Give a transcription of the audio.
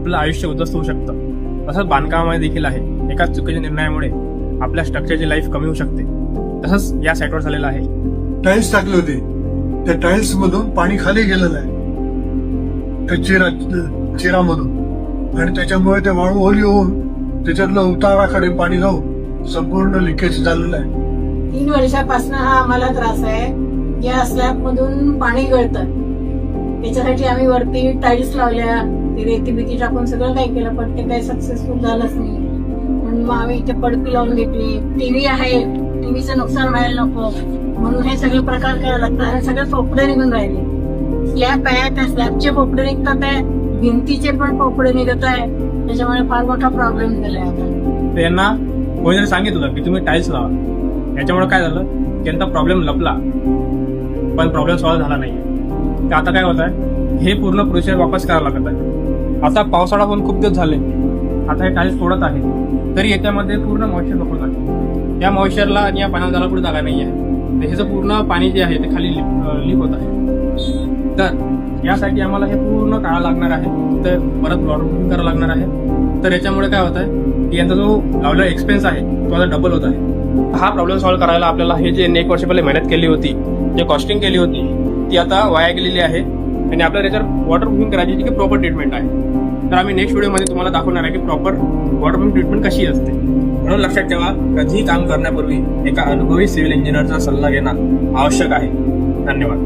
आपलं आयुष्य उद्ध्वस्त होऊ शकतं. तसंच बांधकामामध्ये देखील आहे. एका चुकीच्या निर्णयामुळे आपल्या स्ट्रक्चरची लाईफ कमी होऊ शकते. तसंच या साईटवर झालेलं आहे. टाइल्स टाकले होते, त्या टाइल्स मधून पाणी खाली गेलेलं आहे त्या चिरामधून, आणि त्याच्यामुळे ते वाळू ओली होऊन त्याच्यातलं उताराकडे पाणी जाऊन संपूर्ण लिकेज झालेलं आहे. 3 वर्षापासून हा आम्हाला त्रास आहे. या स्लॅब मधून पाणी गळतं. त्याच्यासाठी आम्ही वरती टाईल्स लावल्या, ते रेती बिती टाकून सगळं काही केलं, पण ते काही सक्सेसफुल झालंच नाही. म्हणून मग आम्ही इथे पडकी लावून घेतली. टीव्ही आहे, टीव्हीचं नुकसान व्हायला नको म्हणून हे सगळे प्रकार करायला लागतात. आणि सगळे पोपडे निघून राहिले. स्लॅब आहे, त्या स्लॅबचे पोपडे निघतात आहे, भिंतीचे पण पोपडे निघत आहे. त्याच्यामुळे फार मोठा प्रॉब्लेम झालाय आता. त्यांना कोणीतरी सांगितलं की तुम्ही टाईल्स लावा. याच्यामुळे काय झालं, त्यांचा प्रॉब्लेम लपला पण प्रॉब्लेम सॉल्व्ह झाला नाही. तर आता काय होत आहे, हे पूर्ण प्रोसेस वापस करावं लागत आहे. आता पावसाळा होऊन खूप दिवस झाले, आता हे टाईल्स तोडत आहे, तरी याच्यामध्ये पूर्ण मॉइश्चर लपत आहे. या मॉइश्चरला आणि या पाण्याला जायला पुढे जागा नाही आहे. तर ह्याचं पूर्ण पाणी जे आहे ते खाली लीक होत आहे. तर यासाठी आम्हाला हे पूर्ण काढावं लागणार आहे. तर परत वॉटर प्रूफिंग करावं लागणार आहे. तर याच्यामुळे काय होत आहे की यांचा जो लावलेला एक्सपेन्स आहे तो आता डबल होत आहे. हा प्रॉब्लेम सॉल्व्ह करायला आपल्याला हे जे 1 वर्ष पहिले मेहनत केली होती, जे कॉस्टिंग केली होती, ती आता वाया गेलेली आहे. आणि आपल्याला त्याच्यावर वॉटर प्रूफिंग करायची जी की प्रॉपर ट्रीटमेंट आहे. तर आम्ही नेक्स्ट व्हिडिओमध्ये तुम्हाला दाखवणार आहे की प्रॉपर वॉटर प्रूफिंग ट्रीटमेंट कशी असते. म्हणून लक्षात ठेवा, कधीही काम करण्यापूर्वी एका अनुभवी सिव्हिल इंजिनियरचा सल्ला घेणं आवश्यक आहे. धन्यवाद.